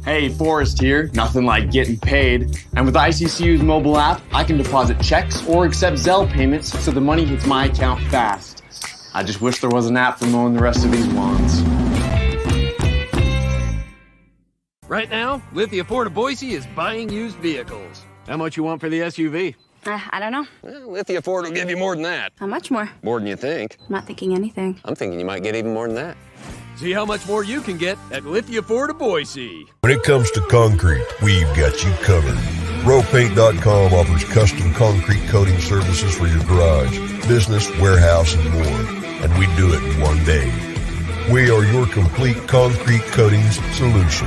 Hey, Forrest here. Nothing like getting paid. And with ICCU's mobile app, I can deposit checks or accept Zelle payments so the money hits my account fast. I just wish there was an app for mowing the rest of these lawns. Right now, Lithia Ford of Boise is buying used vehicles. How much you want for the SUV? I don't know. Well, Lithia Ford will give you more than that. How much more? More than you think. I'm not thinking anything. I'm thinking you might get even more than that. See how much more you can get at Lithia Ford of Boise. When it comes to concrete, we've got you covered. RowPaint.com offers custom concrete coating services for your garage, business, warehouse, and more. And we do it in one day. We are your complete concrete coatings solution.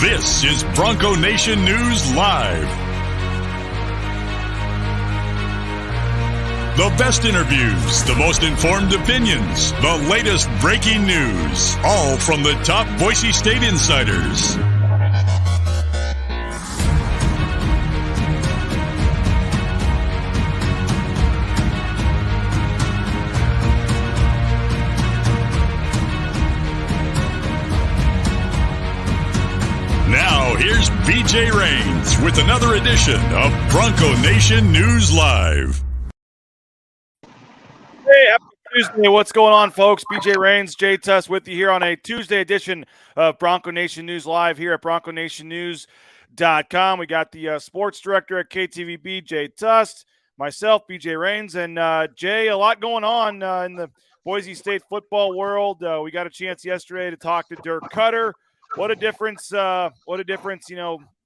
This is Bronco Nation News Live. The best interviews, the most informed opinions, the latest breaking news, all from the top Boise State insiders. Now, here's BJ Rains with another edition of Bronco Nation News Live. Hey, happy Tuesday. What's going on, folks? BJ Rains, Jay Tust with you here on a Tuesday edition of Bronco Nation News Live here at BroncoNationNews.com. We got the sports director at KTVB, Jay Tust, myself, BJ Rains, and Jay, a lot going on in the Boise State football world. We got a chance yesterday to talk to Dirk Koetter. What a difference, a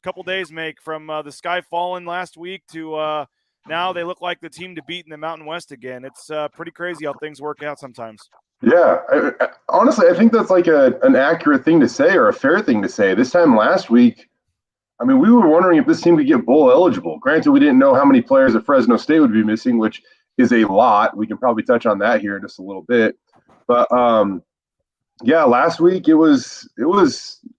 couple days make from the sky falling last week to now they look like the team to beat in the Mountain West again. It's pretty crazy how things work out sometimes. Yeah, honestly, I think that's like an accurate thing to say or a fair thing to say. This time last week, I mean, we were wondering if this team could get bowl eligible. Granted, we didn't know how many players at Fresno State would be missing, which is a lot. We can probably touch on that here in just a little bit. But yeah, last week it was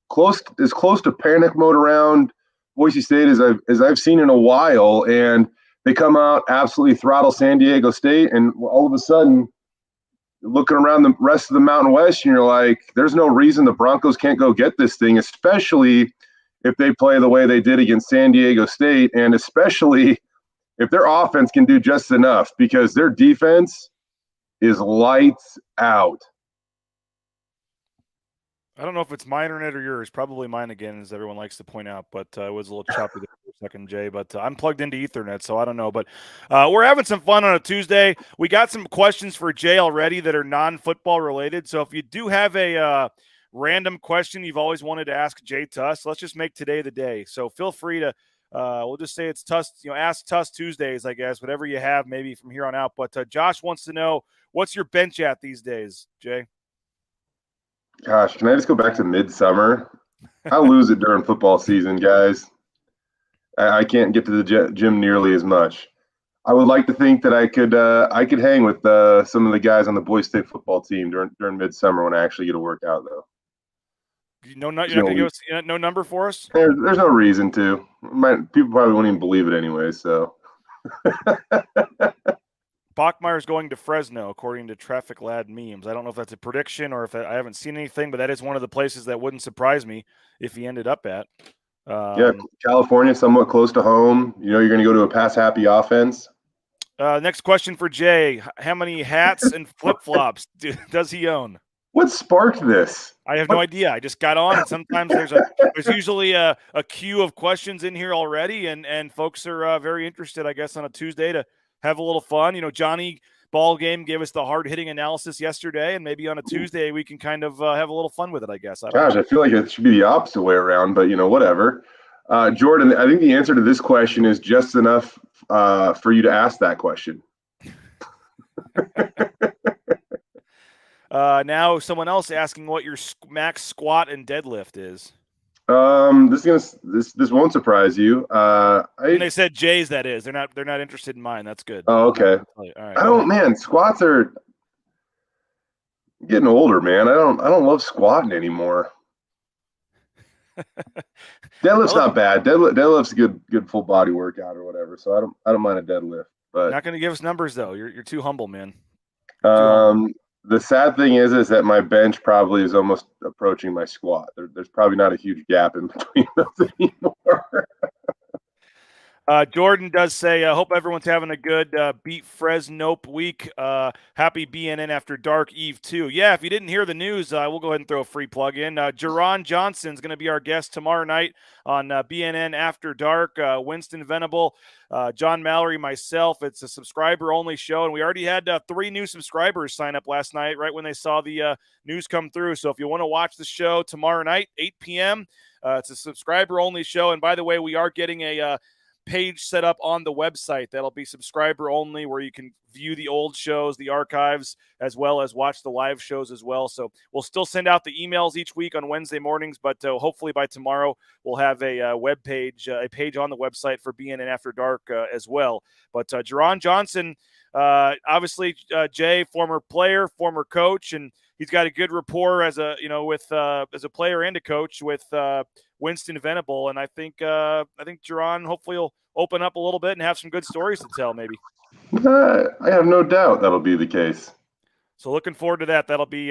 close to panic mode around Boise State as I've seen in a while, and they come out, absolutely throttle San Diego State, and all of a sudden, looking around the rest of the Mountain West, and you're like, there's no reason the Broncos can't go get this thing, especially if they play the way they did against San Diego State, and especially if their offense can do just enough, because their defense is lights out. I don't know if it's my internet or yours. Probably mine again, as everyone likes to point out. But it was a little choppy there for a second, Jay. But I'm plugged into Ethernet, so I don't know. But we're having some fun on a Tuesday. We got some questions for Jay already that are non-football related. So if you do have a random question you've always wanted to ask Jay Tust, let's just make today the day. So feel free to we'll just say it's Tust, Ask Tust Tuesdays, I guess, whatever you have maybe from here on out. But Josh wants to know, what's your bench at these days, Jay? Gosh, can I just go back to midsummer? I lose it during football season, guys. I can't get to the gym nearly as much. I would like to think that I could hang with some of the guys on the Boise State football team during midsummer when I actually get to work out, though. You're not going to give us no number for us? There's no reason to. People probably won't even believe it anyway, so. Bachmeier's going to Fresno, according to Traffic Lad memes. I don't know if that's a prediction or if I haven't seen anything, but that is one of the places that wouldn't surprise me if he ended up at. Yeah, California, somewhat close to home. You're going to go to a pass-happy offense. Next question for Jay. How many hats and flip-flops does he own? What sparked this? I have no idea. I just got on, and sometimes there's usually a queue of questions in here already, and folks are very interested, I guess, on a Tuesday to have a little fun. Johnny Ballgame gave us the hard-hitting analysis yesterday, and maybe on a Tuesday we can kind of have a little fun with it, I guess. I feel like it should be the opposite way around, but, whatever. Jordan, I think the answer to this question is just enough for you to ask that question. Now someone else asking what your max squat and deadlift is. This won't surprise you. They said Jay's, that is. They're not interested in mine. That's good. Oh, okay. All right. Man, squats are getting older, man. I don't love squatting anymore. Deadlift's not bad. Deadlift's a good full body workout or whatever. So I don't mind a deadlift. But not going to give us numbers though. You're too humble, man. the sad thing is that my bench probably is almost approaching my squat. There's probably not a huge gap in between those anymore. Jordan does say, I hope everyone's having a good beat Fresno week. Happy BNN After Dark Eve 2. Yeah, if you didn't hear the news, we'll go ahead and throw a free plug in. Jerron Johnson's going to be our guest tomorrow night on BNN After Dark. Winston Venable, John Mallory, myself. It's a subscriber-only show, and we already had 3 new subscribers sign up last night right when they saw the news come through. So if you want to watch the show tomorrow night, 8 p.m., it's a subscriber-only show. And by the way, we are getting a page set up on the website that'll be subscriber only, where you can view the old shows, the archives, as well as watch the live shows as well. So we'll still send out the emails each week on Wednesday mornings, but hopefully by tomorrow we'll have a web page, a page on the website for BNN After Dark as well. But Jerron Johnson, obviously Jay, former player, former coach, and he's got a good rapport as a as a player and a coach with Winston Venable, and I think Jerron hopefully will open up a little bit and have some good stories to tell. Maybe I have no doubt that'll be the case. So looking forward to that. That'll be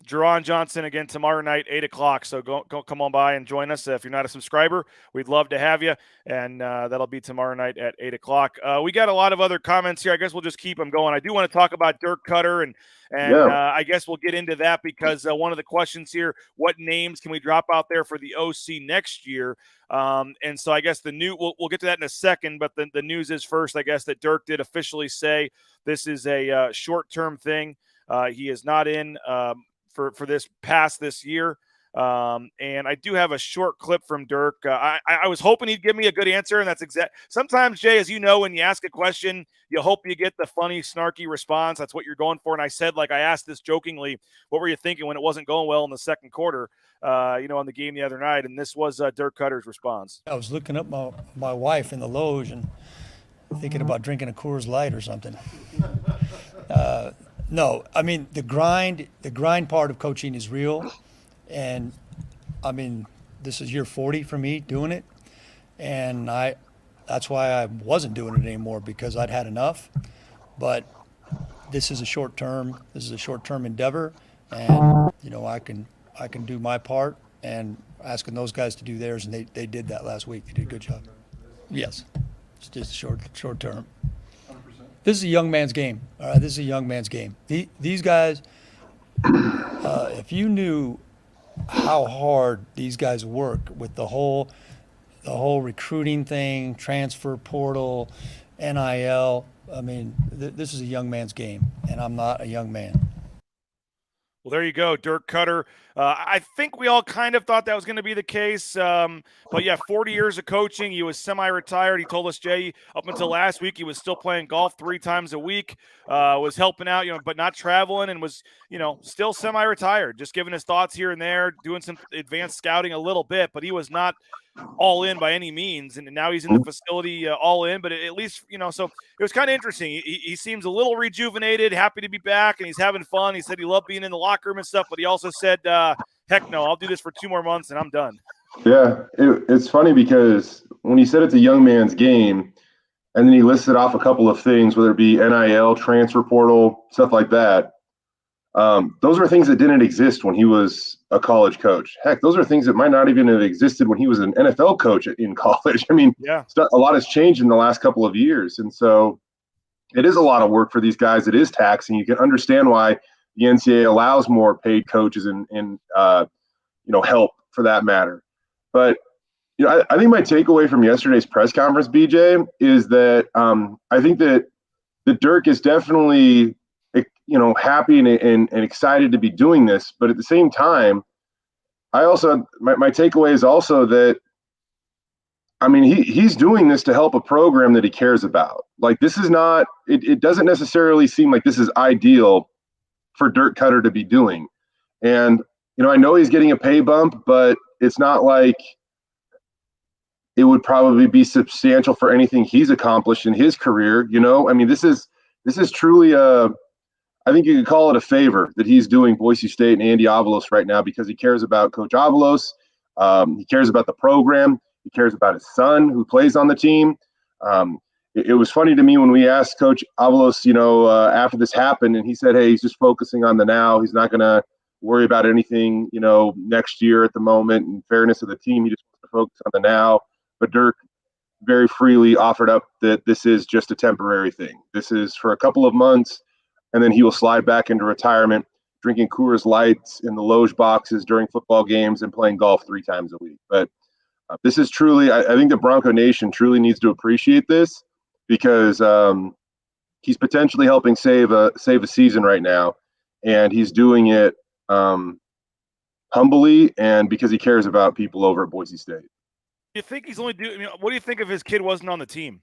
Jerron Johnson again tomorrow night, 8 o'clock. So go come on by and join us. If you're not a subscriber, we'd love to have you. And that'll be tomorrow night at 8 o'clock. We got a lot of other comments here. I guess we'll just keep them going. I do want to talk about Dirk Koetter, and I guess we'll get into that because one of the questions here, what names can we drop out there for the OC next year? And so I guess we'll get to that in a second, but the news is first, I guess, that Dirk did officially say this is a short-term thing. He is not in for this year. And I do have a short clip from Dirk. I was hoping he'd give me a good answer, and that's exact. Sometimes, Jay, as you know, when you ask a question, you hope you get the funny, snarky response. That's what you're going for. And I said, I asked this jokingly, what were you thinking when it wasn't going well in the second quarter, on the game the other night? And this was Dirk Koetter's response. I was looking up my wife in the loge and thinking about drinking a Coors Light or something. No, I mean, the grind part of coaching is real. And I mean, this is year 40 for me doing it. And that's why I wasn't doing it anymore, because I'd had enough. But this is a short term endeavor. And, I can do my part, and asking those guys to do theirs. And they did that last week. They did a good job. Yes. It's just short term. 100%. This is a young man's game. All right. This is a young man's game. These guys, if you knew how hard these guys work with the whole recruiting thing, transfer portal, NIL. I mean, this is a young man's game, and I'm not a young man. Well, there you go, Dirk Koetter. I think we all kind of thought that was going to be the case. But yeah, 40 years of coaching. He was semi-retired. He told us, Jay, up until last week, he was still playing golf 3 times a week, was helping out, but not traveling, and was, still semi-retired, just giving his thoughts here and there, doing some advanced scouting a little bit, but he was not all in by any means. And now he's in the facility all in, but at least, so it was kind of interesting. He seems a little rejuvenated, happy to be back, and he's having fun. He said he loved being in the locker room and stuff, but he also said, heck no, I'll do this for 2 more months and I'm done. Yeah, it's funny because when he said it's a young man's game, and then he listed off a couple of things, whether it be NIL, transfer portal, stuff like that. Those are things that didn't exist when he was a college coach. Heck, those are things that might not even have existed when he was an NFL coach in college. I mean, yeah, a lot has changed in the last couple of years. And so it is a lot of work for these guys. It is taxing. You can understand why the NCAA allows more paid coaches and help for that matter. But, I think my takeaway from yesterday's press conference, BJ, is that I think that Dirk is definitely happy and excited to be doing this. But at the same time, I also, my takeaway is also that, I mean, he's doing this to help a program that he cares about. Like, this is not, it doesn't necessarily seem like this is ideal for Dirk Koetter to be doing. And, I know he's getting a pay bump, but it's not like it would probably be substantial for anything he's accomplished in his career. I mean, this is truly I think you could call it a favor that he's doing Boise State and Andy Avalos right now, because he cares about Coach Avalos. He cares about the program. He cares about his son who plays on the team. it was funny to me when we asked Coach Avalos, after this happened, and he said, hey, he's just focusing on the now. He's not going to worry about anything, next year at the moment. In fairness of the team, he just wants to focus on the now. But Dirk very freely offered up that this is just a temporary thing. This is for a couple of months, and then he will slide back into retirement, drinking Coors Lights in the loge boxes during football games and playing golf 3 times a week. But this is truly, I think the Bronco Nation truly needs to appreciate this, because he's potentially helping save a season right now, and he's doing it humbly and because he cares about people over at Boise State. You think he's only doing? What do you think if his kid wasn't on the team?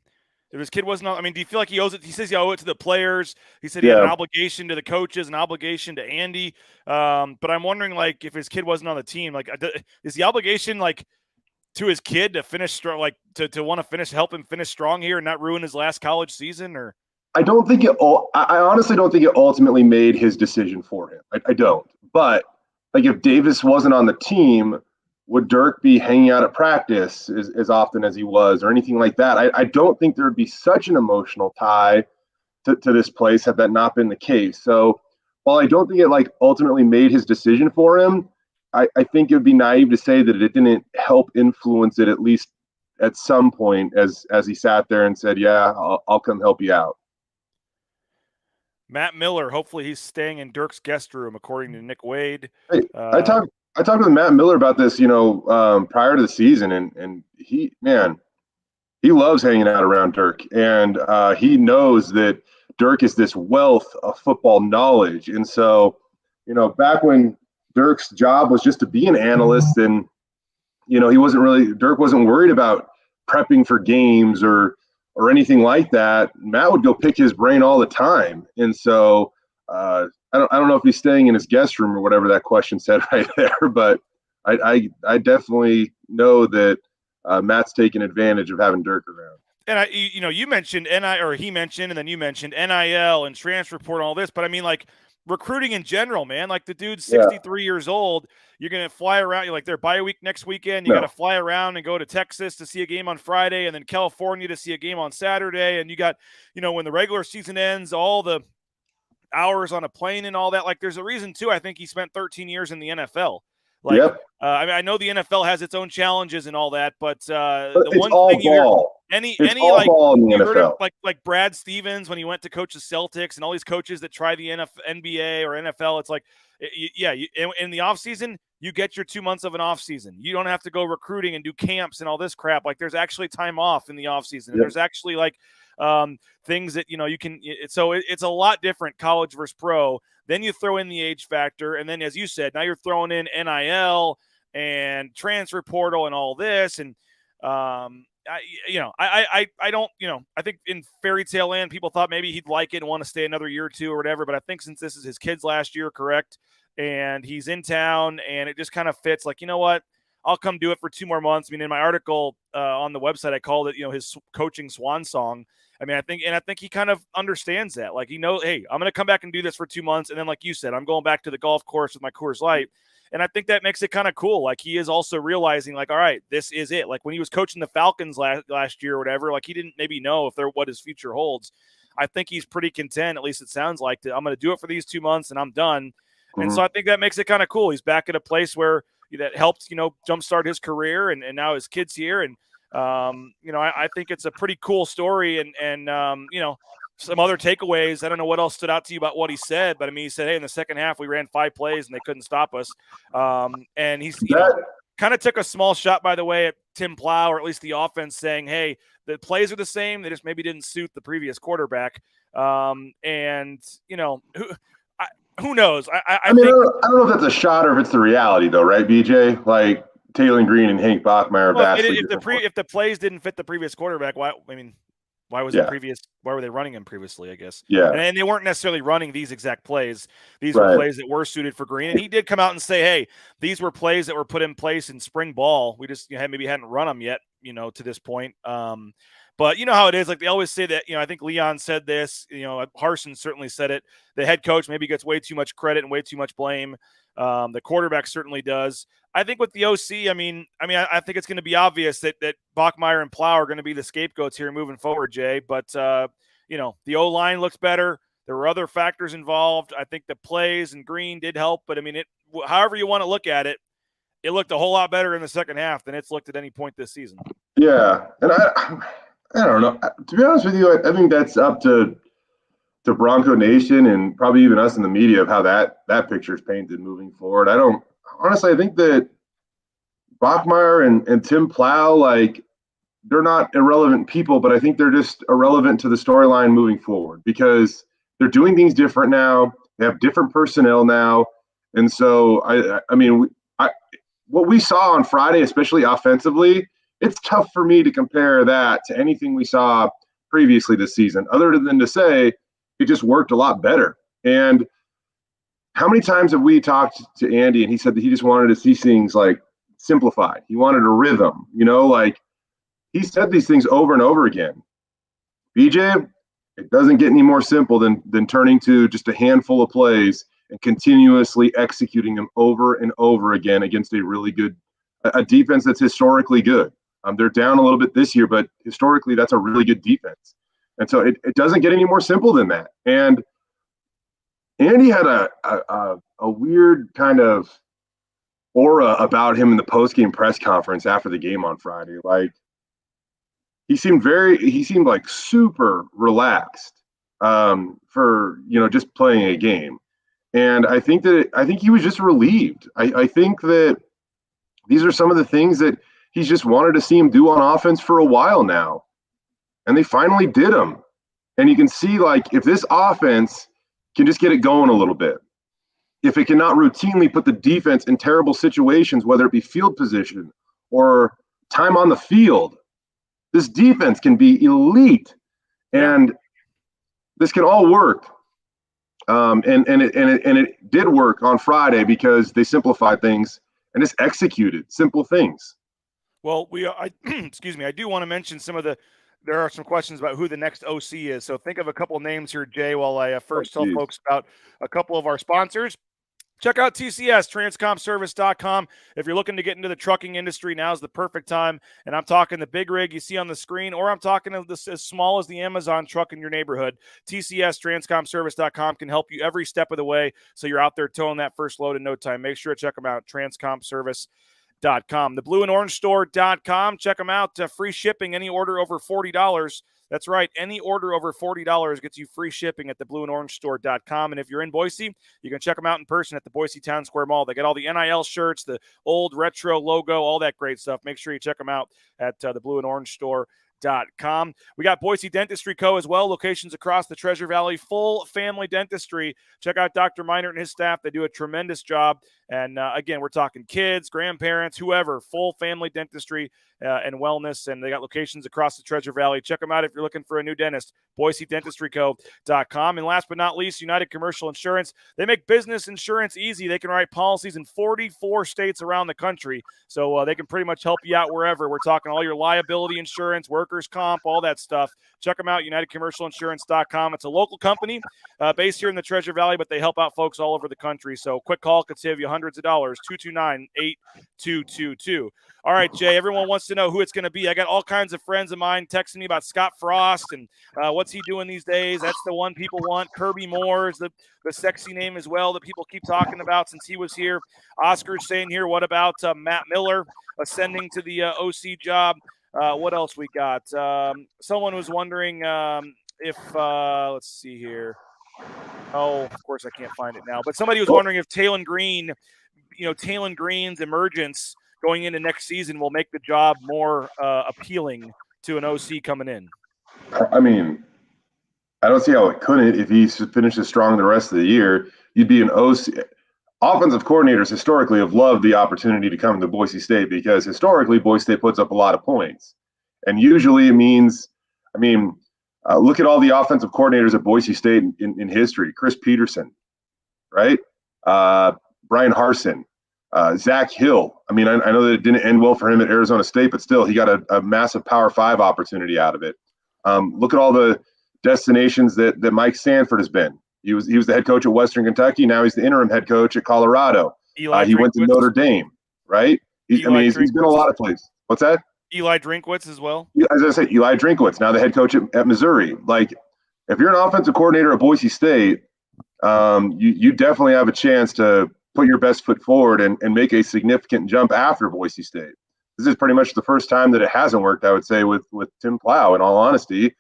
If his kid wasn't on, do you feel like he owes it? He says he owes it to the players. He said he had an obligation to the coaches, an obligation to Andy. But I'm wondering, like, if his kid wasn't on the team, like, is the obligation like to his kid to finish strong, like to want to help him finish strong here and not ruin his last college season? Or I honestly don't think it ultimately made his decision for him. I don't. But like, if Davis wasn't on the team, would Dirk be hanging out at practice as often as he was, or anything like that? I don't think there would be such an emotional tie to this place had that not been the case. So while I don't think it like ultimately made his decision for him, I think it would be naive to say that it didn't help influence it, at least at some point, as he sat there and said, yeah, I'll come help you out. Matt Miller, hopefully he's staying in Dirk's guest room, according to Nick Wade. Hey, I talked with Matt Miller about this, prior to the season, and he loves hanging out around Dirk, and he knows that Dirk is this wealth of football knowledge. And so, back when Dirk's job was just to be an analyst, and Dirk wasn't worried about prepping for games or anything like that. Matt would go pick his brain all the time. And so I don't know if he's staying in his guest room or whatever that question said right there, but I definitely know that Matt's taking advantage of having Dirk around. And you mentioned he mentioned, and then you mentioned NIL and transfer report and all this, but I mean, like, recruiting in general, man. Like, the dude's 63 years old. You're going to fly around. You're like, they're bye week next weekend. You got to fly around and go to Texas to see a game on Friday, and then California to see a game on Saturday. And you got, when the regular season ends, all the hours on a plane and all that. Like, there's a reason too. I think he spent 13 years in the NFL. Like, I know the NFL has its own challenges and all that, but the one thing you hear, any like you heard of, like Brad Stevens when he went to coach the Celtics, and all these coaches that try the NBA or NFL, it's like, in the off season, you get your 2 months of an off season. You don't have to go recruiting and do camps and all this crap. Like, there's actually time off in the off season. There's actually like things that you can. So it's a lot different, college versus pro. Then you throw in the age factor, and then, as you said, now you're throwing in NIL and transfer portal and all this. And I don't, I think in fairy tale land, people thought maybe he'd like it and want to stay another year or two or whatever. But I think since this is his kid's last year, correct, and he's in town, and it just kind of fits. Like, you know what? I'll come do it for 2 more months. I mean, in my article on the website, I called it, his coaching swan song. I mean, I think he kind of understands that. Like, he knows, hey, I'm going to come back and do this for 2 months. And then, like you said, I'm going back to the golf course with my Coors Light. And I think that makes it kind of cool. Like, he is also realizing, like, all right, this is it. Like, when he was coaching the Falcons last year or whatever, like, he didn't maybe know what his future holds. I think he's pretty content, at least it sounds like, that I'm going to do it for these 2 months and I'm done. Mm-hmm. And so I think that makes it kind of cool. He's back at a place where that helped, jumpstart his career, and now his kid's here. And, I think it's a pretty cool story, and some other takeaways. I don't know what else stood out to you about what he said, but I mean, he said, hey, in the second half, we ran 5 plays and they couldn't stop us. And he's, kind of took a small shot, by the way, at Tim Plow, or at least the offense, saying, hey, the plays are the same. They just maybe didn't suit the previous quarterback. Who knows? I don't know if that's a shot or if it's the reality, though, right, BJ? Like, Taylor Green and Hank Bachmeier. If the plays didn't fit the previous quarterback, why was it previous? Why were they running him previously? I guess. Yeah. And they weren't necessarily running these exact plays. These were plays that were suited for Green, and he did come out and say, "Hey, these were plays that were put in place in spring ball. We just maybe hadn't run them yet, to this point." But you know how it is. Like they always say that, I think Leon said this, Harsin certainly said it. The head coach maybe gets way too much credit and way too much blame. The quarterback certainly does. I think with the OC, I think it's going to be obvious that Bachmeier and Plow are going to be the scapegoats here moving forward, Jay. But, the O-line looks better. There were other factors involved. I think the plays and Green did help. But, however you want to look at it, it looked a whole lot better in the second half than it's looked at any point this season. Yeah, and I don't know. To be honest with you, I think that's up to Bronco Nation and probably even us in the media of how that picture is painted moving forward. I think that Bachmeier and Tim Plow, they're not irrelevant people, but I think they're just irrelevant to the storyline moving forward because they're doing things different now. They have different personnel now. And so, what we saw on Friday, especially offensively, it's tough for me to compare that to anything we saw previously this season, other than to say it just worked a lot better. And how many times have we talked to Andy and he said that he just wanted to see things simplified. He wanted a rhythm, he said these things over and over again. BJ, it doesn't get any more simple than turning to just a handful of plays and continuously executing them over and over again against a really good a defense that's historically good. They're down a little bit this year, but historically that's a really good defense. And so it doesn't get any more simple than that. And Andy had a weird kind of aura about him in the post-game press conference after the game on Friday. He seemed super relaxed for just playing a game. And I think he was just relieved. I think that these are some of the things that he's just wanted to see him do on offense for a while now. And they finally did them. And you can see if this offense can just get it going a little bit, if it cannot routinely put the defense in terrible situations, whether it be field position or time on the field, this defense can be elite. And this can all work. And it did work on Friday because they simplified things and just executed simple things. Well, excuse me. I do want to mention there are some questions about who the next OC is. So think of a couple names here, Jay, while I first tell folks about a couple of our sponsors. Check out TCS, transcompservice.com. If you're looking to get into the trucking industry, now's the perfect time. And I'm talking the big rig you see on the screen, or I'm talking of this as small as the Amazon truck in your neighborhood. TCS, transcompservice.com can help you every step of the way so you're out there towing that first load in no time. Make sure to check them out, transcompservice.com. The blueandorange.store.com. Check them out. Free shipping, any order over $40. That's right. Any order over $40 gets you free shipping at the blueandorange.store.com. And if you're in Boise, you can check them out in person at the Boise Town Square Mall. They got all the NIL shirts, the old retro logo, all that great stuff. Make sure you check them out at the blueandorange.store.com. We got Boise Dentistry Co. as well, locations across the Treasure Valley, full family dentistry. Check out Dr. Meinert and his staff. They do a tremendous job. And again, we're talking kids, grandparents, whoever, full family dentistry and wellness. And they got locations across the Treasure Valley. Check them out if you're looking for a new dentist, BoiseDentistryCo.com. And last but not least, United Commercial Insurance. They make business insurance easy. They can write policies in 44 states around the country. So they can pretty much help you out wherever. We're talking all your liability insurance, workers' comp, all that stuff. Check them out, UnitedCommercialInsurance.com. It's a local company based here in the Treasure Valley, but they help out folks all over the country. So quick call could save you hundreds of dollars, 229-8222. All right, Jay, everyone wants to know who it's going to be. I got all kinds of friends of mine texting me about Scott Frost and what's he doing these days. That's the one people want. Kirby Moore is the sexy name as well that people keep talking about since he was here. Oscar's saying here, what about Matt Miller ascending to the OC job? What else we got? Someone was wondering if let's see here. Oh, of course I can't find it now. But somebody was wondering if Talon Green's emergence going into next season will make the job more appealing to an OC coming in. I mean, I don't see how it couldn't. If he finishes strong the rest of the year, you'd be an OC. Offensive coordinators historically have loved the opportunity to come to Boise State because historically Boise State puts up a lot of points. And usually it means, look at all the offensive coordinators at Boise State in history. Chris Peterson, right? Brian Harsin, Zach Hill. I know that it didn't end well for him at Arizona State, but still he got a massive Power 5 opportunity out of it. Look at all the destinations that Mike Sanford has been. He was the head coach at Western Kentucky. Now he's the interim head coach at Colorado. He went to Notre Dame, right? He's been a lot of places. What's that? Eli Drinkwitz as well. As I said, Eli Drinkwitz, now the head coach at Missouri. Like, if you're an offensive coordinator at Boise State, you definitely have a chance to put your best foot forward and make a significant jump after Boise State. This is pretty much the first time that it hasn't worked, I would say, with Tim Plow, in all honesty.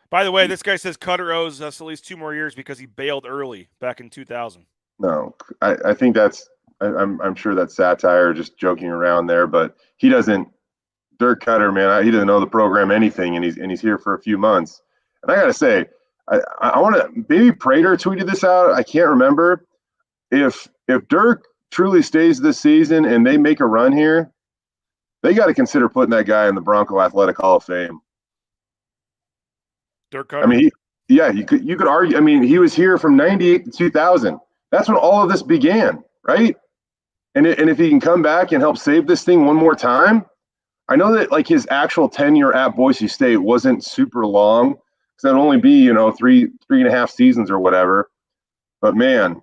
By the way, this guy says Koetter owes us at least 2 more years because he bailed early back in 2000. No, I think that's I'm sure that's satire, just joking around there. But he doesn't. Dirk Koetter, man, he doesn't know the program anything, and he's here for a few months. And I gotta say, I want to. Maybe Prater tweeted this out. I can't remember. If Dirk truly stays this season and they make a run here, they got to consider putting that guy in the Bronco Athletic Hall of Fame. Dirk Koetter. I mean, you could argue. I mean, he was here from 98 to 2000. That's when all of this began, right? And if he can come back and help save this thing one more time, I know that like his actual tenure at Boise State wasn't super long, because that'd only be three and a half seasons or whatever. But man,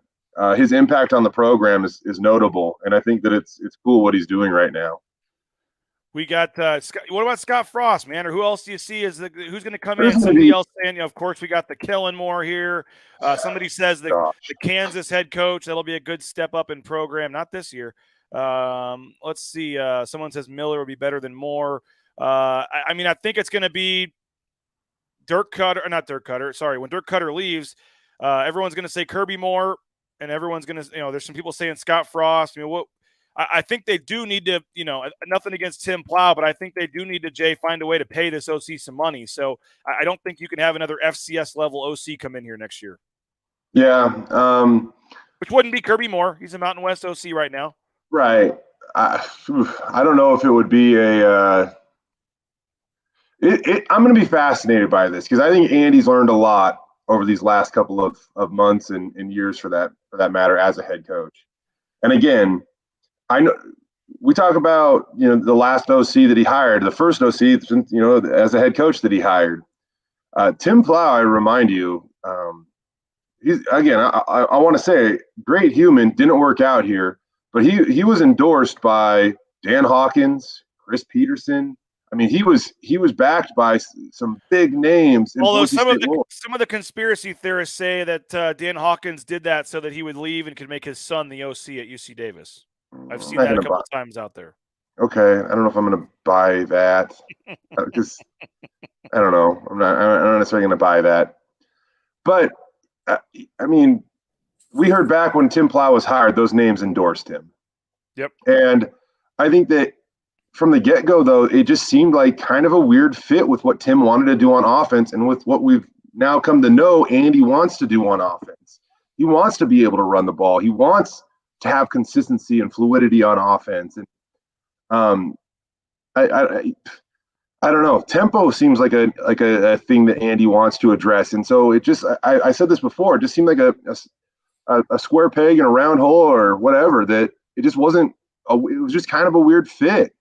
his impact on the program is notable, and I think that it's cool what he's doing right now. We got what about Scott Frost, man? Or who else do you see who's going to come in? Somebody else saying, of course, we got the Killenmore here. Somebody says the Kansas head coach, that'll be a good step up in program. Not this year. Let's see. Someone says Miller would be better than Moore. I mean, I think it's going to be Dirk Koetter, or not Dirk Koetter. Sorry, when Dirk Koetter leaves, everyone's going to say Kirby Moore, and everyone's going to, there's some people saying Scott Frost. I mean, I think they do need to, nothing against Tim Plow, but I think they do need to, Jay, find a way to pay this OC some money. So I don't think you can have another FCS level OC come in here next year. Yeah. Which wouldn't be Kirby Moore. He's a Mountain West OC right now. Right. I don't know if it would be I'm going to be fascinated by this, because I think Andy's learned a lot over these last couple of months and years for that matter as a head coach. And again, I know we talk about the last OC that he hired, the first OC as a head coach that he hired. Tim Plow, I remind you, he's again. I want to say great human, didn't work out here, but he was endorsed by Dan Hawkins, Chris Peterson. I mean, he was backed by some big names. Although some of the conspiracy theorists say that Dan Hawkins did that so that he would leave and could make his son the OC at UC Davis. I've seen that a couple of times out there. Okay, I don't know if I'm going to buy that, because I don't know. I'm not necessarily going to buy that. But I mean, we heard back when Tim Plow was hired, those names endorsed him. Yep. And I think that from the get-go, though, it just seemed like kind of a weird fit with what Tim wanted to do on offense and with what we've now come to know Andy wants to do on offense. He wants to be able to run the ball. He wants to have consistency and fluidity on offense. And I don't know. Tempo seems like a thing that Andy wants to address. And so it just, I said this before, it just seemed like a square peg in a round hole or whatever, that it just wasn't, it was just kind of a weird fit.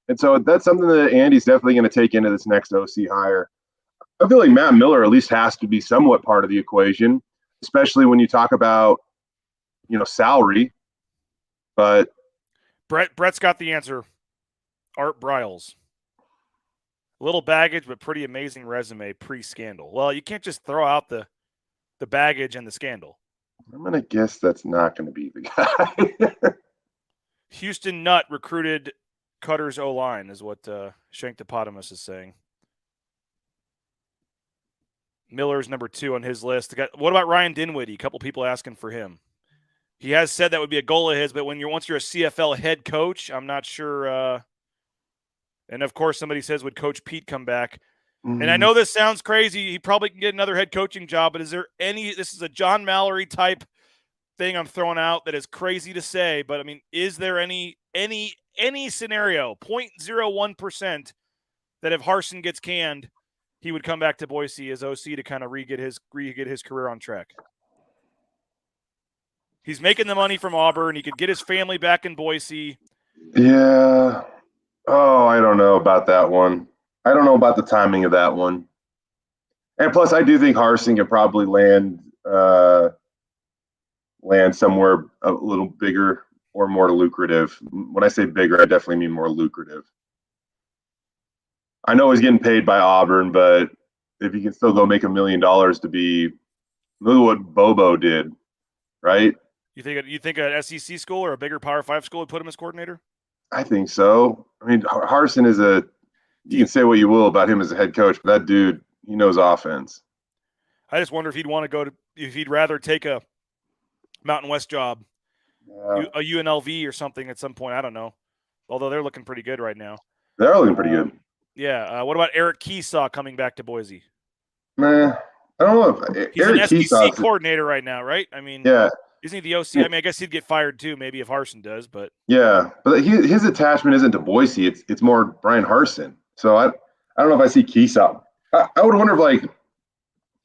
And so that's something that Andy's definitely going to take into this next OC hire. I feel like Matt Miller at least has to be somewhat part of the equation, especially when you talk about, salary. But Brett's got the answer. Art Briles. A little baggage, but pretty amazing resume pre-scandal. Well, you can't just throw out the baggage and the scandal. I'm going to guess that's not going to be the guy. Houston Nutt recruited Koetter's O-line is what Shanktopotamus is saying. Miller's number 2 on his list. What about Ryan Dinwiddie? A couple people asking for him. He has said that would be a goal of his, but once you're a CFL head coach, I'm not sure. And of course, somebody says, would Coach Pete come back? Mm-hmm. And I know this sounds crazy. He probably can get another head coaching job, but is there this is a John Mallory type thing I'm throwing out that is crazy to say, but I mean, is there any scenario, 0.01%, that if Harsin gets canned, he would come back to Boise as OC to kind of re-get his career on track? He's making the money from Auburn. He could get his family back in Boise. Yeah. Oh, I don't know about that one. I don't know about the timing of that one. And plus, I do think Harsin could probably land somewhere a little bigger or more lucrative. When I say bigger, I definitely mean more lucrative. I know he's getting paid by Auburn, but if he can still go make $1 million to be, look at what Bobo did, right? You think an SEC school or a bigger Power 5 school would put him as coordinator? I think so. I mean, Harsin is you can say what you will about him as a head coach, but that dude, he knows offense. I just wonder if he'd want to if he'd rather take a Mountain West job, a UNLV or something at some point. I don't know. Although they're looking pretty good right now. They're looking pretty good. Yeah. What about Eric Keesaw coming back to Boise? Nah, I don't know if He's Eric an SEC Keesaw's coordinator right now, right? I mean, yeah. Isn't he the OC? I mean, I guess he'd get fired too, maybe if Harsin does, but Yeah, but his attachment isn't to Boise. It's more Brian Harsin. So I don't know if I see Keesaw. I would wonder if, like,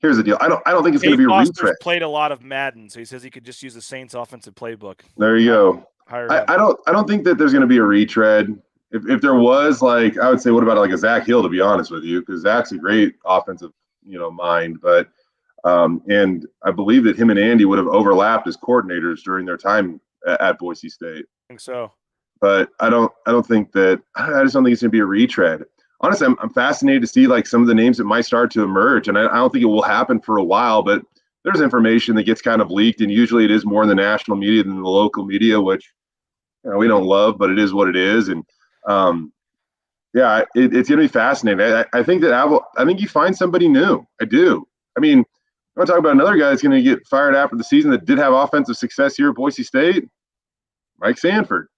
here's the deal. I don't think it's going to be a retread. Played a lot of Madden, so he says he could just use the Saints offensive playbook. There you go. I don't think that there's going to be a retread. If there was, like, I would say, what about like a Zach Hill, to be honest with you, because Zach's a great offensive, mind. But and I believe that him and Andy would have overlapped as coordinators during their time at Boise State. I think so. But I just don't think it's going to be a retread. Honestly, I'm fascinated to see, like, some of the names that might start to emerge, and I don't think it will happen for a while, but there's information that gets kind of leaked, and usually it is more in the national media than the local media, which we don't love, but it is what it is. And it's going to be fascinating. I think you find somebody new. I do. I mean, I want to talk about another guy that's going to get fired after the season that did have offensive success here at Boise State. Mike Sanford.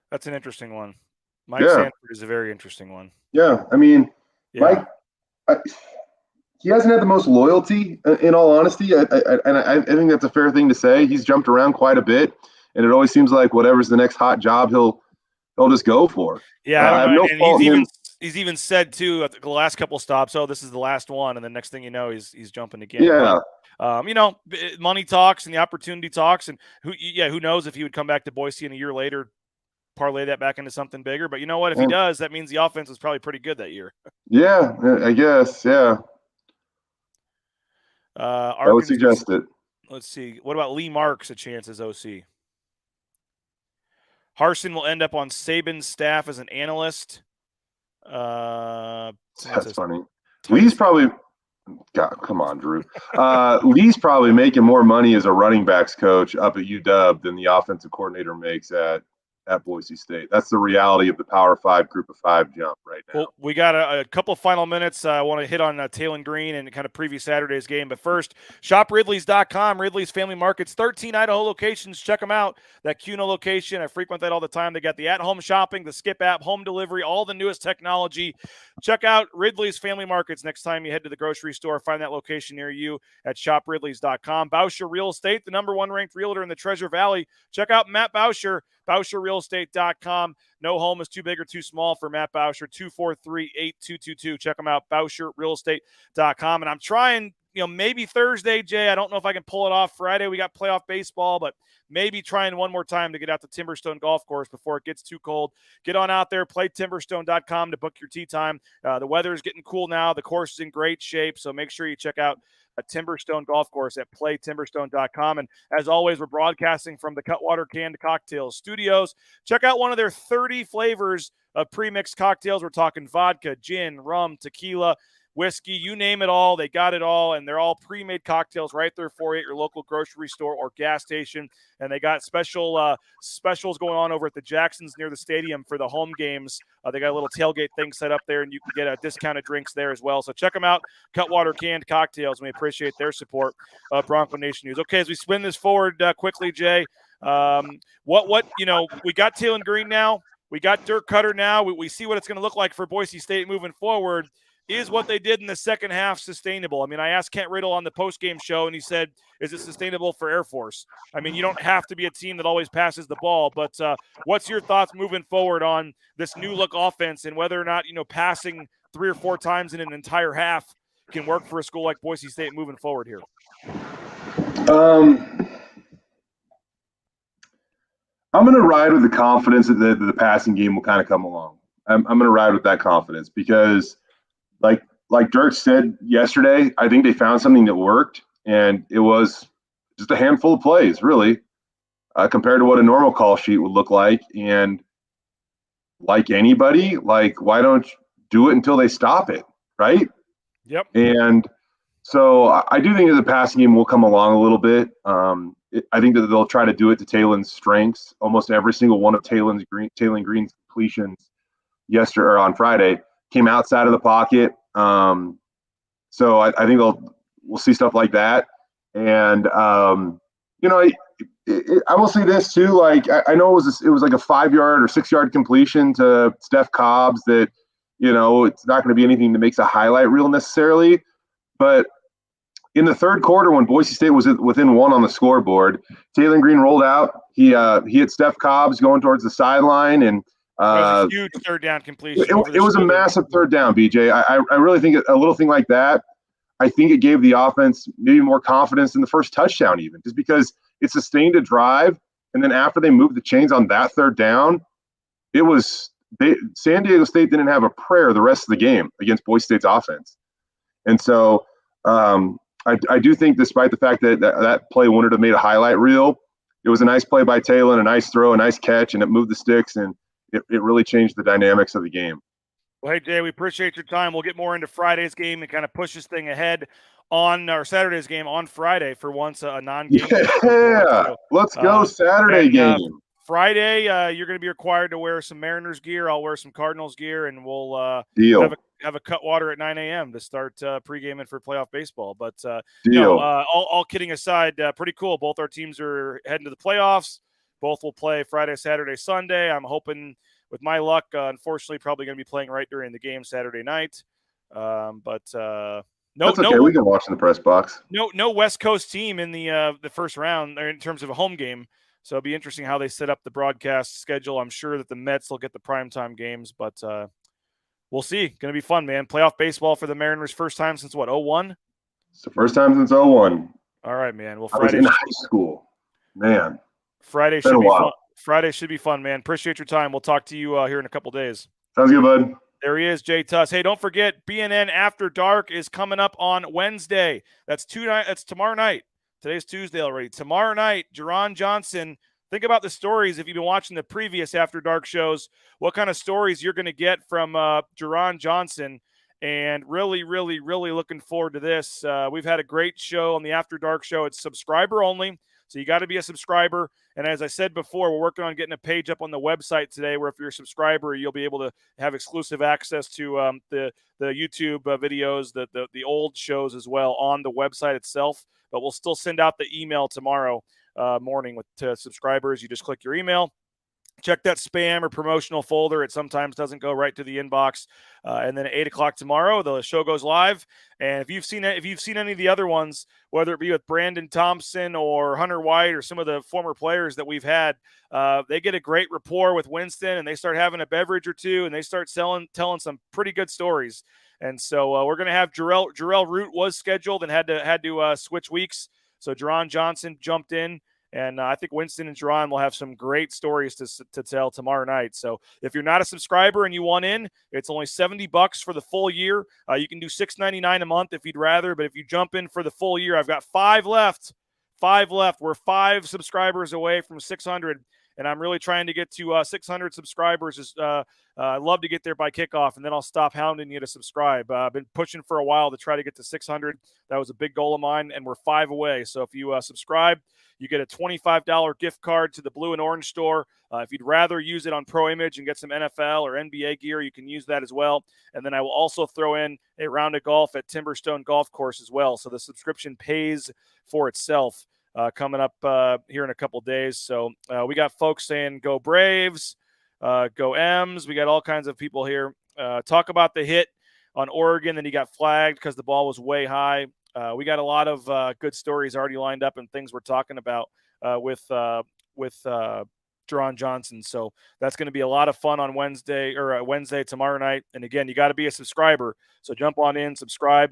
That's an interesting one. Mike Sanford is a very interesting one. Yeah, I mean, Mike, he hasn't had the most loyalty, in all honesty. I think that's a fair thing to say. He's jumped around quite a bit, and it always seems like whatever's the next hot job, he'll just go for. Yeah, I have no fault in him. He's even said too at the last couple stops, "Oh, this is the last one," and the next thing you know, he's jumping again. Yeah. But, money talks and the opportunity talks, and who knows if he would come back to Boise and a year later parlay that back into something bigger. But you know what? If he does, that means the offense was probably pretty good that year. Yeah, I guess. Yeah. I would suggest it. Let's see. What about Lee Marks, a chance as OC? Harsin will end up on Saban's staff as an analyst. That's funny. Lee's probably – God, come on, Drew. Lee's probably making more money as a running backs coach up at UW than the offensive coordinator makes at Boise State. That's the reality of the Power 5 Group of 5 jump right now. Well, we got a couple of final minutes. I want to hit on Taylon Green and kind of preview Saturday's game. But first, shop Ridley's.com. Ridley's Family Markets, 13 Idaho locations. Check them out. That Cuno location, I frequent that all the time. They got the at-home shopping, the Skip app, home delivery, all the newest technology. Check out Ridley's Family Markets next time you head to the grocery store. Find that location near you at shopridleys.com. Bauscher Real Estate, the #1 ranked realtor in the Treasure Valley. Check out Matt Bauscher, BauscherRealEstate.com. No home is too big or too small for Matt Bauscher, 243-8222. Check him out, BauscherRealEstate.com. And I'm trying, maybe Thursday, Jay. I don't know if I can pull it off Friday. We got playoff baseball, but maybe trying one more time to get out to Timberstone Golf Course before it gets too cold. Get on out there, playtimberstone.com to book your tee time. The weather is getting cool now. The course is in great shape, so make sure you check out Timberstone Golf Course at playtimberstone.com. And as always, we're broadcasting from the Cutwater Canned Cocktails Studios. Check out one of their 30 flavors of pre-mixed cocktails. We're talking vodka, gin, rum, tequila, whiskey, you name it all. They got it all, and they're all pre-made cocktails right there for you at your local grocery store or gas station. And they got specials going on over at the Jacksons near the stadium for the home games. They got a little tailgate thing set up there, and you can get discounted drinks there as well. So check them out, Cutwater Canned Cocktails. And we appreciate their support of Bronco Nation News. Okay, as we spin this forward quickly, Jay, we got Taylon Green now. We got Dirk Koetter now. We see what it's going to look like for Boise State moving forward. Is what they did in the second half sustainable? I mean, I asked Kent Riddle on the postgame show, and he said, is it sustainable for Air Force? I mean, you don't have to be a team that always passes the ball, but what's your thoughts moving forward on this new-look offense and whether or not, passing 3 or 4 times in an entire half can work for a school like Boise State moving forward here? I'm going to ride with the confidence that the passing game will kind of come along. I'm going to ride with that confidence because, like Dirk said yesterday, I think they found something that worked, and it was just a handful of plays, really, compared to what a normal call sheet would look like. And like anybody, why don't you do it until they stop it, right? Yep. And so I do think that the passing game will come along a little bit. I think that they'll try to do it to Taylon's strengths. Almost every single one of Taylon Green's completions yesterday or on Friday came outside of the pocket. So I think we'll see stuff like that. And I will say this too. Like I know it was like a 5-yard or 6-yard completion to Steph Cobbs that it's not going to be anything that makes a highlight reel necessarily, but in the third quarter, when Boise State was within 1 on the scoreboard, Taylon Green rolled out. He hit Steph Cobbs going towards the sideline, and it was a huge third down completion. It was a massive third down, BJ. I really think a little thing like that, I think it gave the offense maybe more confidence in the first touchdown, even just because it sustained a drive, and then after they moved the chains on that third down, San Diego State didn't have a prayer the rest of the game against Boise State's offense, and so. I do think, despite the fact that play wouldn't have made a highlight reel, it was a nice play by Taylon, a nice throw, a nice catch, and it moved the sticks, and it really changed the dynamics of the game. Well, hey, Jay, we appreciate your time. We'll get more into Friday's game and kind of push this thing ahead on our Saturday's game on Friday for once a non-game. Yeah, so, let's go Saturday game. Friday, you're going to be required to wear some Mariners gear. I'll wear some Cardinals gear, and we'll have a Cutwater at 9 a.m. to start pre-gaming for playoff baseball. But all kidding aside, pretty cool. Both our teams are heading to the playoffs. Both will play Friday, Saturday, Sunday. I'm hoping, with my luck, unfortunately, probably going to be playing right during the game Saturday night. No, that's okay. We can watch in the press box. No West Coast team in the first round in terms of a home game. So it'll be interesting how they set up the broadcast schedule. I'm sure that the Mets will get the primetime games, but we'll see. Going to be fun, man. Playoff baseball for the Mariners, first time since what, 2001? It's the first time since 2001. All right, man. Well, Friday I was in high school. Man. Friday should be fun. Friday should be fun, man. Appreciate your time. We'll talk to you here in a couple days. Sounds good, bud. There he is, Jay Tust. Hey, don't forget, BNN After Dark is coming up on Wednesday. That's tomorrow night. Today's Tuesday already. Tomorrow night, Jerron Johnson. Think about the stories. If you've been watching the previous After Dark shows, what kind of stories you're going to get from Jerron Johnson. And really, really, really looking forward to this. We've had a great show on the After Dark show. It's subscriber only, so you got to be a subscriber. And as I said before, we're working on getting a page up on the website today where if you're a subscriber, you'll be able to have exclusive access to the YouTube videos, the old shows as well on the website itself. But we'll still send out the email tomorrow morning to subscribers. You just click your email. Check that spam or promotional folder. It sometimes doesn't go right to the inbox. And then at 8 o'clock tomorrow, the show goes live. And if you've seen any of the other ones, whether it be with Brandon Thompson or Hunter White or some of the former players that we've had, they get a great rapport with Winston, and they start having a beverage or two, and they start telling some pretty good stories. And so we're going to have Jarrell Root was scheduled and had to switch weeks. So Jerron Johnson jumped in. And I think Winston and Jerron will have some great stories to tell tomorrow night. So if you're not a subscriber and you want in, it's only $70 for the full year. You can do $6.99 a month if you'd rather. But if you jump in for the full year, I've got 5 left. 5 left. We're 5 subscribers away from 600. And I'm really trying to get to 600 subscribers. I'd love to get there by kickoff, and then I'll stop hounding you to subscribe. I've been pushing for a while to try to get to 600. That was a big goal of mine, and we're 5 away. So if you subscribe, you get a $25 gift card to the Blue and Orange store. If you'd rather use it on Pro Image and get some NFL or NBA gear, you can use that as well. And then I will also throw in a round of golf at Timberstone Golf Course as well. So the subscription pays for itself. Coming up here in a couple days. So we got folks saying go Braves, go M's. We got all kinds of people here. Talk about the hit on Oregon, then he got flagged because the ball was way high. We got a lot of good stories already lined up and things we're talking about with Jerron Johnson. So that's going to be a lot of fun on Wednesday tomorrow night. And again, you got to be a subscriber. So jump on in, subscribe.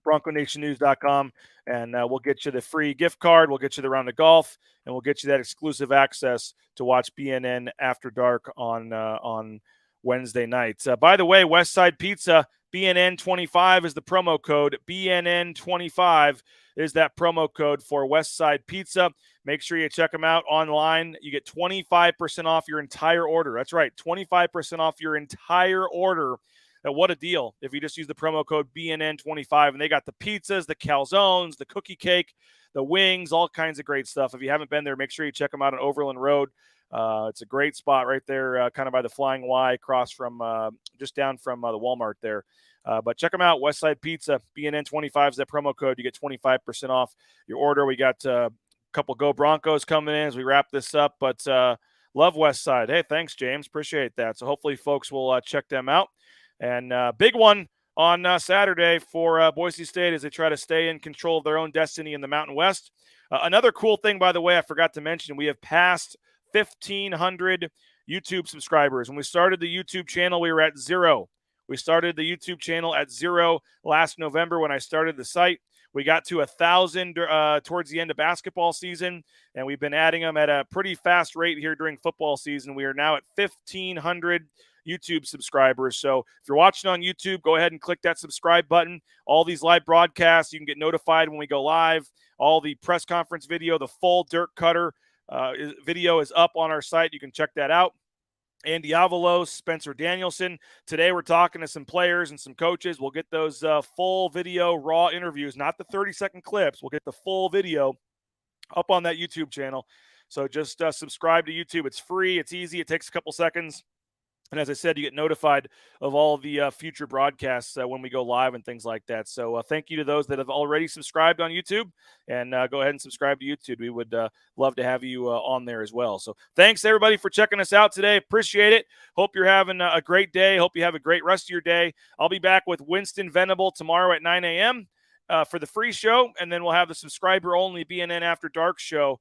BroncoNationNews.com, and we'll get you the free gift card. We'll get you the round of golf, and we'll get you that exclusive access to watch BNN After Dark on Wednesday night. By the way, Westside Pizza, BNN25 is the promo code. BNN25 is that promo code for Westside Pizza. Make sure you check them out online. You get 25% off your entire order. That's right, 25% off your entire order. What a deal if you just use the promo code BNN25. And they got the pizzas, the calzones, the cookie cake, the wings, all kinds of great stuff. If you haven't been there, make sure you check them out on Overland Road. It's a great spot right there, kind of by the Flying Y, across from just down from the Walmart there. But check them out, Westside Pizza, BNN25 is that promo code. You get 25% off your order. We got a couple Go Broncos coming in as we wrap this up, but love Westside. Hey, thanks, James. Appreciate that. So hopefully folks will check them out. And big one on Saturday for Boise State as they try to stay in control of their own destiny in the Mountain West. Another cool thing, by the way, I forgot to mention, we have passed 1,500 YouTube subscribers. When we started the YouTube channel, we were at 0. We started the YouTube channel at 0 last November when I started the site. We got to 1,000 towards the end of basketball season, and we've been adding them at a pretty fast rate here during football season. We are now at 1,500 YouTube subscribers. So if you're watching on YouTube, go ahead and click that subscribe button. All these live broadcasts, you can get notified when we go live. All the press conference video, the full Dirk Koetter video is up on our site. You can check that out. Andy Avalos, Spencer Danielson. Today we're talking to some players and some coaches. We'll get those full video raw interviews, not the 30-second clips. We'll get the full video up on that YouTube channel. So just subscribe to YouTube. It's free. It's easy. It takes a couple seconds. And as I said, you get notified of all the future broadcasts when we go live and things like that. So thank you to those that have already subscribed on YouTube. And go ahead and subscribe to YouTube. We would love to have you on there as well. So thanks, everybody, for checking us out today. Appreciate it. Hope you're having a great day. Hope you have a great rest of your day. I'll be back with Winston Venable tomorrow at 9 a.m. For the free show. And then we'll have the subscriber-only BNN After Dark show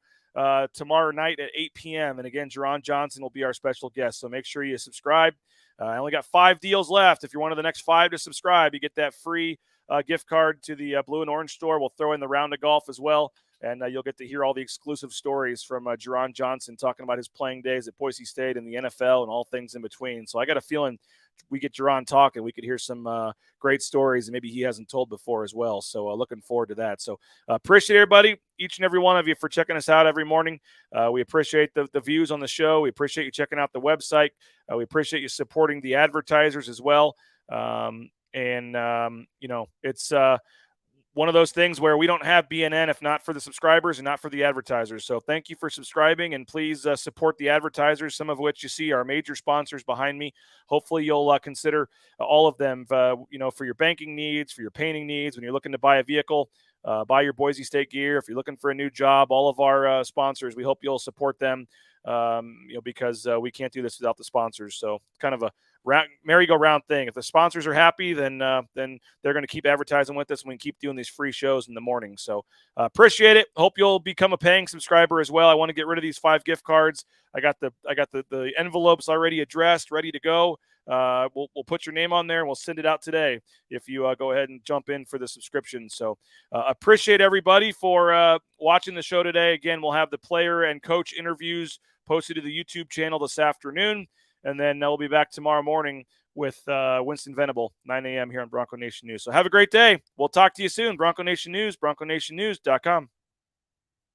tomorrow night at 8 p.m. And again, Jerron Johnson will be our special guest. So make sure you subscribe. I only got 5 deals left. If you're one of the next 5 to subscribe, you get that free gift card to the Blue and Orange store. We'll throw in the round of golf as well. And you'll get to hear all the exclusive stories from Jerron Johnson talking about his playing days at Boise State and the NFL and all things in between. So I got a feeling we get Jerron talking, we could hear some great stories and maybe he hasn't told before as well. So looking forward to that. So appreciate everybody, each and every one of you, for checking us out every morning. We appreciate the views on the show. We appreciate you checking out the website. We appreciate you supporting the advertisers as well. It's one of those things where we don't have BNN if not for the subscribers and not for the advertisers. So thank you for subscribing, and please support the advertisers, some of which you see are major sponsors behind me. Hopefully you'll consider all of them, for your banking needs, for your painting needs, when you're looking to buy a vehicle, buy your Boise State gear. If you're looking for a new job, all of our sponsors, we hope you'll support them, because we can't do this without the sponsors. So kind of a merry-go-round thing. If the sponsors are happy, then they're going to keep advertising with us, and we can keep doing these free shows in the morning. So appreciate it. Hope you'll become a paying subscriber as well. I want to get rid of these 5 gift cards. I got the envelopes already addressed, ready to go. We'll put your name on there and we'll send it out today if you go ahead and jump in for the subscription. So appreciate everybody for watching the show today. Again, we'll have the player and coach interviews posted to the YouTube channel this afternoon. And then we'll be back tomorrow morning with Winston Venable, 9 a.m. here on Bronco Nation News. So have a great day. We'll talk to you soon. Bronco Nation News, BroncoNationNews.com.